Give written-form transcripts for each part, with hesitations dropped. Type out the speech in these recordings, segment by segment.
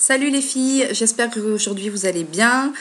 Salut les filles, j'espère qu'aujourd'hui vous allez bien.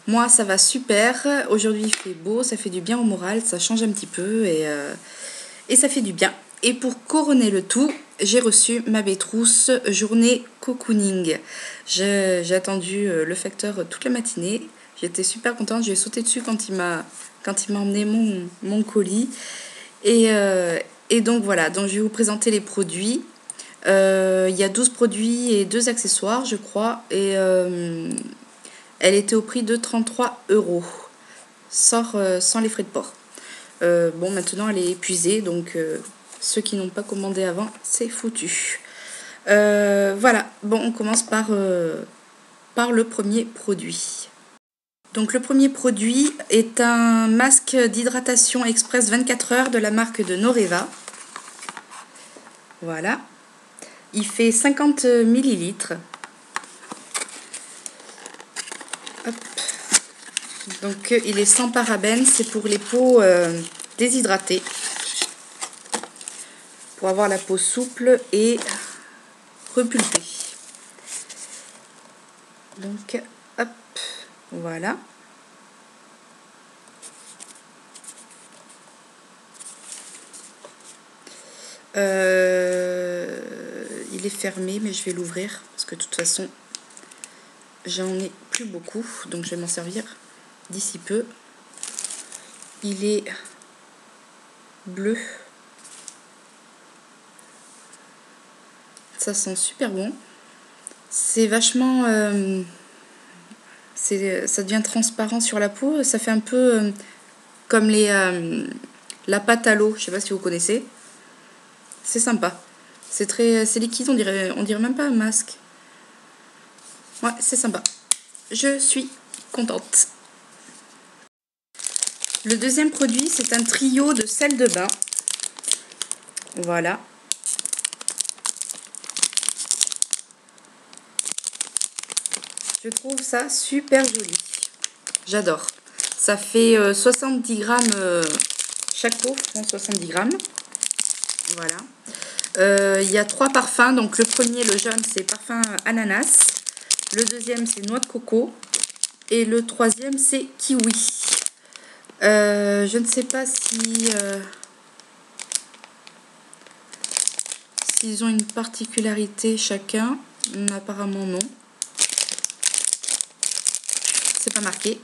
Moi ça va super, aujourd'hui il fait beau, ça fait du bien au moral, ça change un petit peu et ça fait du bien. Et pour couronner le tout, j'ai reçu ma Bétrousse journée cocooning. J'ai attendu le facteur toute la matinée, j'étais super contente, j'ai sauté dessus quand il m'a emmené mon colis. Et donc voilà, donc je vais vous présenter les produits. Il y a 12 produits et 2 accessoires, je crois. Et elle était au prix de 33 euros, sans les frais de port. Bon, maintenant elle est épuisée, donc ceux qui n'ont pas commandé avant, c'est foutu. Voilà, bon, on commence par le premier produit. Donc le premier produit est un masque d'hydratation express 24 heures de la marque de Noreva. Voilà. Il fait 50 millilitres. Hop. Donc il est sans parabènes, c'est pour les peaux déshydratées. Pour avoir la peau souple et repulpée. Donc hop, voilà. Il est fermé, mais je vais l'ouvrir parce que de toute façon j'en ai plus beaucoup, donc je vais m'en servir d'ici peu. Il est bleu. Ça sent super bon. C'est vachement... ça devient transparent sur la peau. Ça fait un peu comme la pâte à l'eau. Je sais pas si vous connaissez. C'est sympa. C'est liquide, on dirait même pas un masque. Ouais, c'est sympa. Je suis contente. Le deuxième produit, c'est un trio de sel de bain. Voilà. Je trouve ça super joli. J'adore. Ça fait 70 grammes chaque pot, 70 grammes. Voilà. Il y a 3 parfums. Donc le premier, le jaune, c'est parfum ananas. Le deuxième, c'est noix de coco. Et le troisième, c'est kiwi. Je ne sais pas si s'ils ont une particularité chacun. Apparemment non. C'est pas marqué.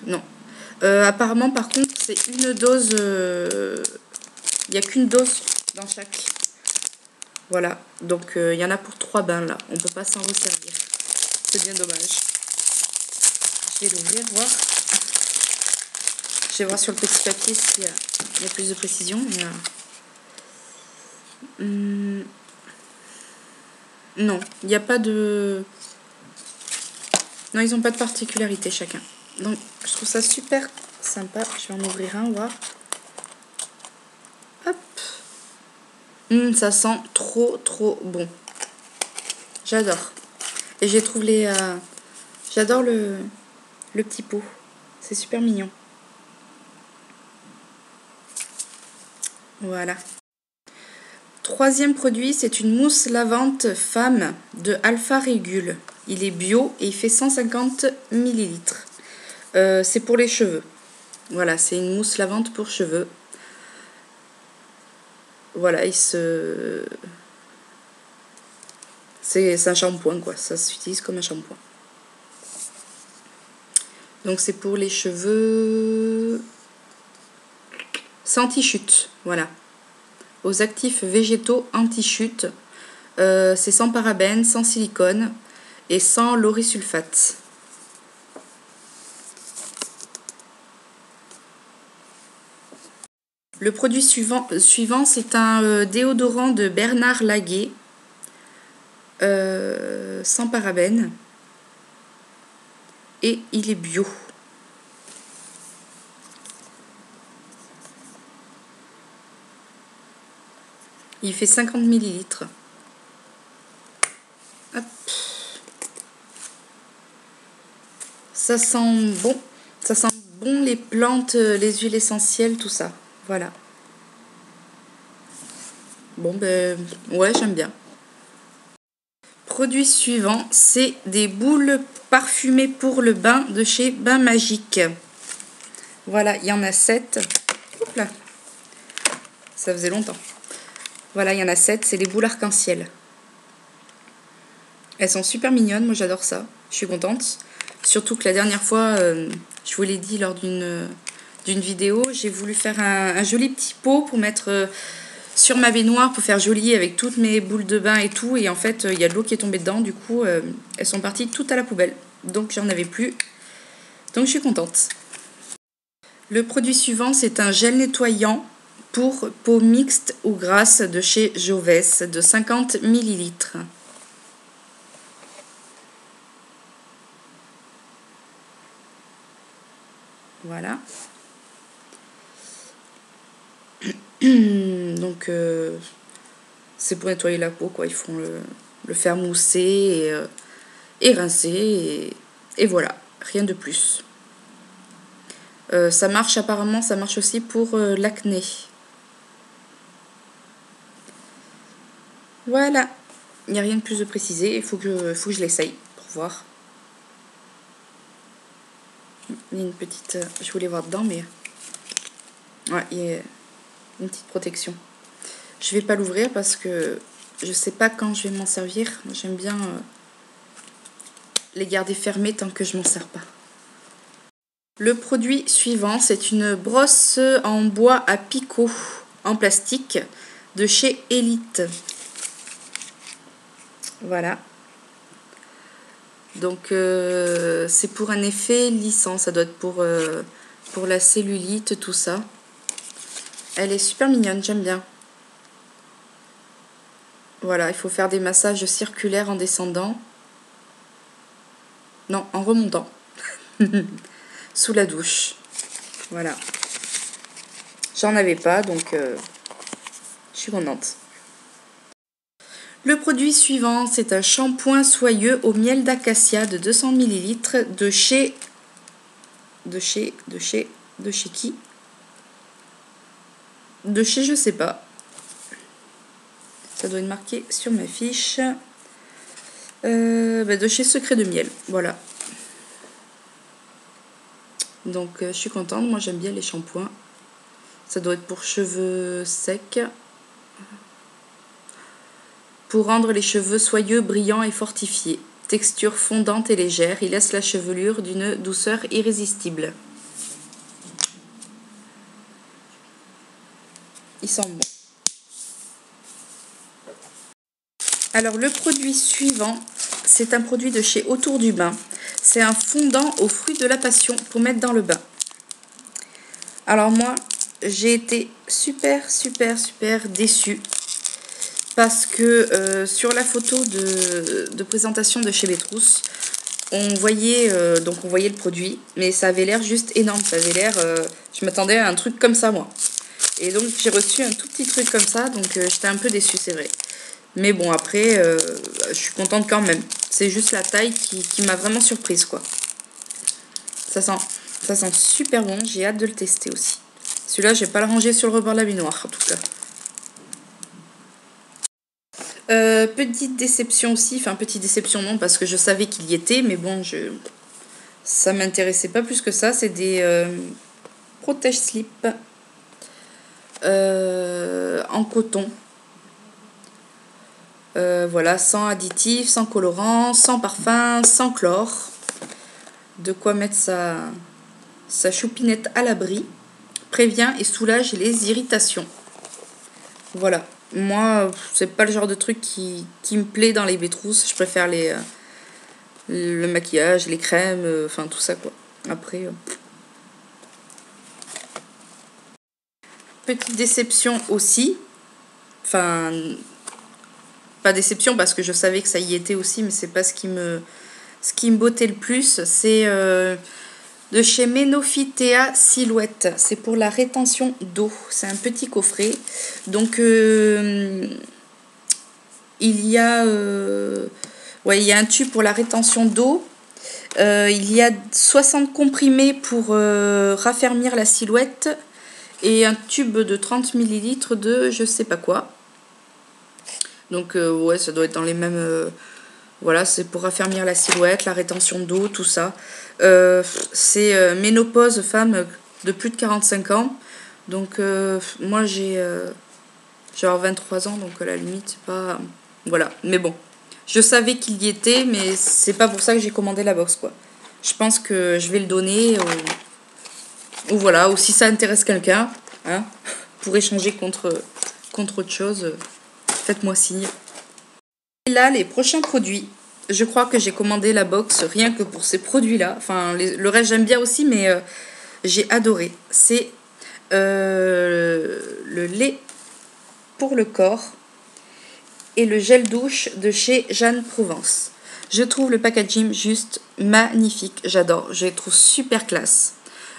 Non. Apparemment par contre c'est une dose. Il n'y a qu'une dose dans chaque. Voilà. Donc il y en a pour 3 bains là. On peut pas s'en resservir. C'est bien dommage. Je vais l'ouvrir, voir. Je vais voir sur le petit papier s'il y a plus de précision. Non, il n'y a pas de... Non, ils n'ont pas de particularité chacun. Donc, je trouve ça super sympa. Je vais en ouvrir un, voir. Hop. Ça sent trop bon. J'adore. Et j'ai trouvé j'adore le petit pot. C'est super mignon. Voilà. Troisième produit, c'est une mousse lavante femme de Alpha Régule. Il est bio et il fait 150 millilitres. C'est pour les cheveux. Voilà, c'est une mousse lavante pour cheveux. Voilà, c'est un shampoing, quoi. Ça s'utilise comme un shampoing. Donc c'est pour les cheveux. C'est anti-chute, voilà. Aux actifs végétaux anti-chute. C'est sans parabènes, sans silicone et sans laurysulfate. Le produit suivant c'est un déodorant de Bernard Laguet, sans parabènes, et il est bio. Il fait 50 millilitres. Hop. Ça sent bon. Ça sent bon les plantes, les huiles essentielles, tout ça. Voilà. Bon, ben, ouais, j'aime bien. produit suivant, c'est des boules parfumées pour le bain de chez Bain Magique. Voilà, il y en a 7. Oups là. Ça faisait longtemps. Voilà, il y en a 7, c'est les boules arc-en-ciel. Elles sont super mignonnes, moi j'adore ça. Je suis contente. Surtout que la dernière fois, je vous l'ai dit lors d'une vidéo, j'ai voulu faire un joli petit pot pour mettre sur ma baignoire, pour faire joli avec toutes mes boules de bain et tout. Et en fait, il y a de l'eau qui est tombée dedans, du coup, elles sont parties toutes à la poubelle. Donc j'en avais plus. Donc je suis contente. Le produit suivant, c'est un gel nettoyant pour peau mixte ou grasse de chez Jovess de 50 ml. Voilà. Donc c'est pour nettoyer la peau, quoi. Ils font le faire mousser et rincer et voilà, rien de plus. Ça marche apparemment, ça marche aussi pour l'acné. Voilà, il n'y a rien de plus de précisé, il faut que je l'essaye pour voir. Il y a une petite... je voulais voir dedans, mais... ouais, il y a une petite protection. Je vais pas l'ouvrir parce que je sais pas quand je vais m'en servir. J'aime bien les garder fermés tant que je m'en sers pas. Le produit suivant, c'est une brosse en bois à picot en plastique de chez Elite. Voilà. Donc c'est pour un effet lissant, ça doit être pour la cellulite, tout ça. Elle est super mignonne, j'aime bien. Voilà, il faut faire des massages circulaires en descendant. Non, en remontant. Sous la douche. Voilà. J'en avais pas, donc je suis contente. Le produit suivant, c'est un shampoing soyeux au miel d'acacia de 200 ml de chez qui? De chez je sais pas. Ça doit être marqué sur ma fiche. De chez Secret de Miel. Voilà. Donc je suis contente. Moi j'aime bien les shampoings. Ça doit être pour cheveux secs. Pour rendre les cheveux soyeux, brillants et fortifiés. Texture fondante et légère. Il laisse la chevelure d'une douceur irrésistible. Il sent bon. Alors le produit suivant, c'est un produit de chez Autour du Bain. C'est un fondant aux fruits de la passion pour mettre dans le bain. Alors moi, j'ai été super déçue. Parce que sur la photo de présentation de chez Bétrousse, on voyait le produit, mais ça avait l'air juste énorme. Ça avait l'air, je m'attendais à un truc comme ça moi. Et donc j'ai reçu un tout petit truc comme ça, donc j'étais un peu déçue, c'est vrai. Mais bon, après, je suis contente quand même. C'est juste la taille qui m'a vraiment surprise, quoi. Ça sent super bon, j'ai hâte de le tester aussi. Celui-là, je vais pas le ranger sur le rebord de la baignoire, en tout cas. Petite déception aussi, enfin petite déception non, parce que je savais qu'il y était, mais bon, ça m'intéressait pas plus que ça. C'est des protège-slip en coton. Voilà, sans additifs, sans colorant, sans parfum, sans chlore. De quoi mettre sa choupinette à l'abri. Prévient et soulage les irritations. Voilà. Moi, c'est pas le genre de truc qui me plaît dans les Bétrousses. Je préfère le maquillage, les crèmes, enfin tout ça quoi. Après... Petite déception aussi. Enfin... Pas déception parce que je savais que ça y était aussi, mais c'est pas ce qui me bottait le plus. C'est de chez Menophytea Silhouette. C'est pour la rétention d'eau. C'est un petit coffret. Donc il y a un tube pour la rétention d'eau. Il y a 60 comprimés pour raffermir la silhouette et un tube de 30 ml de je sais pas quoi. Donc ouais, ça doit être dans les mêmes Voilà, c'est pour raffermir la silhouette, la rétention d'eau, tout ça. C'est ménopause femme de plus de 45 ans. Donc moi j'ai avoir 23 ans, donc à la limite c'est pas... Voilà, mais bon. Je savais qu'il y était, mais c'est pas pour ça que j'ai commandé la box, quoi. Je pense que je vais le donner, ou voilà, ou si ça intéresse quelqu'un, hein, pour échanger contre autre chose, faites-moi signe. Et là, les prochains produits. Je crois que j'ai commandé la box rien que pour ces produits-là. Enfin, le reste j'aime bien aussi, mais j'ai adoré. C'est le lait pour le corps et le gel douche de chez Jeanne Provence. Je trouve le packaging juste magnifique. J'adore. Je les trouve super classe.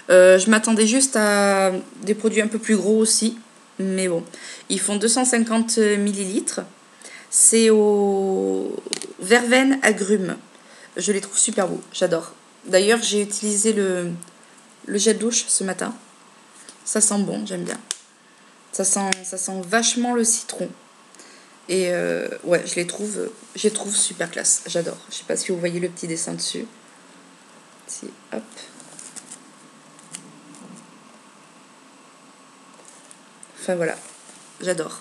Je m'attendais juste à des produits un peu plus gros aussi. Mais bon, ils font 250 millilitres. C'est au verveine agrumes. Je les trouve super beaux, j'adore. D'ailleurs, j'ai utilisé le gel douche ce matin. Ça sent bon, j'aime bien. Ça sent vachement le citron. Et ouais, je les trouve super classe, j'adore. Je sais pas si vous voyez le petit dessin dessus. Si, hop. Enfin voilà, j'adore.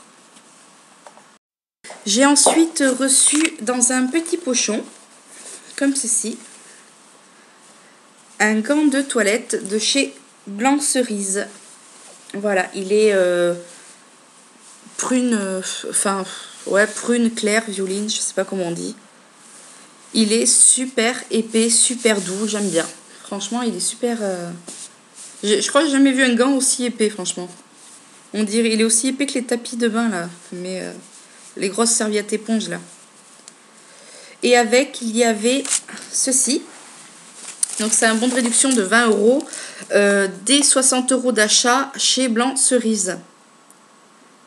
J'ai ensuite reçu dans un petit pochon, comme ceci, un gant de toilette de chez Blanc Cerise. Voilà, il est prune, enfin, ouais, prune claire, violine, je sais pas comment on dit. Il est super épais, super doux, j'aime bien. Franchement, il est super... Je crois que j'ai jamais vu un gant aussi épais, franchement. On dirait, il est aussi épais que les tapis de bain, là. Mais les grosses serviettes éponges, là. Et avec, il y avait ceci. Donc, c'est un bon de réduction de 20 euros. Dès 60 euros d'achat chez Blanc Cerise.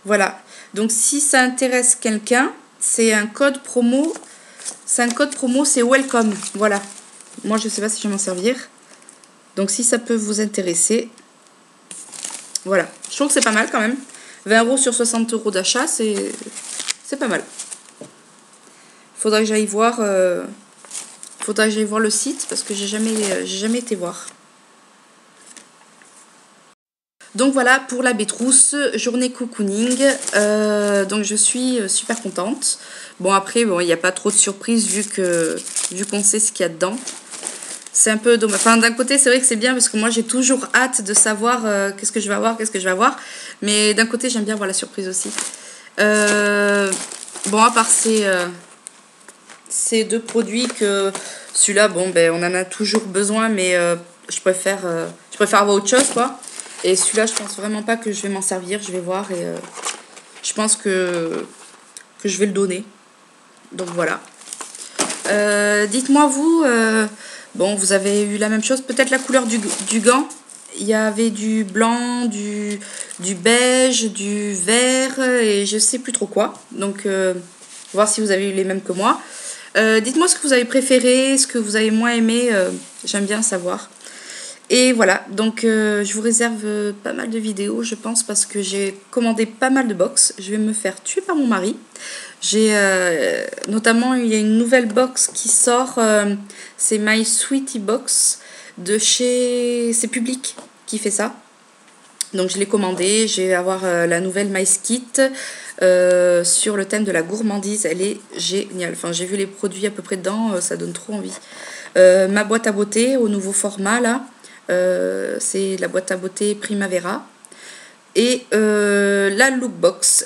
Voilà. Donc, si ça intéresse quelqu'un, c'est un code promo. C'est un code promo, c'est welcome. Voilà. Moi, je ne sais pas si je vais m'en servir. Donc, si ça peut vous intéresser... Voilà, je trouve que c'est pas mal quand même. 20 euros sur 60 euros d'achat, c'est pas mal. Faudra que j'aille voir, le site parce que j'ai jamais été voir. Donc voilà pour la Bétrousse, journée cocooning. Donc je suis super contente. Bon après, bon, il n'y a pas trop de surprises vu qu'on sait ce qu'il y a dedans. C'est un peu dommage. Enfin, d'un côté, c'est vrai que c'est bien parce que moi, j'ai toujours hâte de savoir qu'est-ce que je vais avoir, Mais d'un côté, j'aime bien voir la surprise aussi. Bon, à part ces deux produits que... Celui-là, bon, ben, on en a toujours besoin, mais je préfère avoir autre chose, quoi. Et celui-là, je pense vraiment pas que je vais m'en servir. Je vais voir et je pense que je vais le donner. Donc, voilà. Dites-moi, vous... Bon, vous avez eu la même chose. Peut-être la couleur du gant. Il y avait du blanc, du beige, du vert et je sais plus trop quoi. Donc, voir si vous avez eu les mêmes que moi. Dites-moi ce que vous avez préféré, ce que vous avez moins aimé. J'aime bien savoir. Et voilà, donc je vous réserve pas mal de vidéos, je pense, parce que j'ai commandé pas mal de box. Je vais me faire tuer par mon mari. Notamment, il y a une nouvelle box qui sort, c'est My Sweetie Box de chez... C'est Public qui fait ça. Donc je l'ai commandé, je vais avoir la nouvelle My Kit sur le thème de la gourmandise. Elle est géniale. Enfin, j'ai vu les produits à peu près dedans, ça donne trop envie. Ma boîte à beauté au nouveau format là. C'est la boîte à beauté Primavera. Et la Lookbox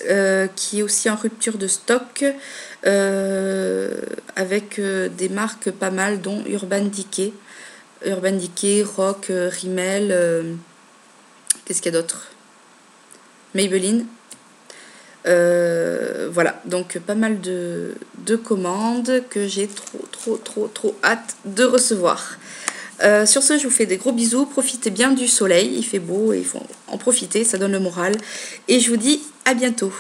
qui est aussi en rupture de stock avec des marques pas mal dont Urban Decay, Rock, Rimmel, qu'est-ce qu'il y a d'autre, Maybelline. Voilà, donc pas mal de commandes que j'ai trop hâte de recevoir. Sur ce, je vous fais des gros bisous. Profitez bien du soleil, il fait beau et il faut en profiter, ça donne le moral. Et je vous dis à bientôt.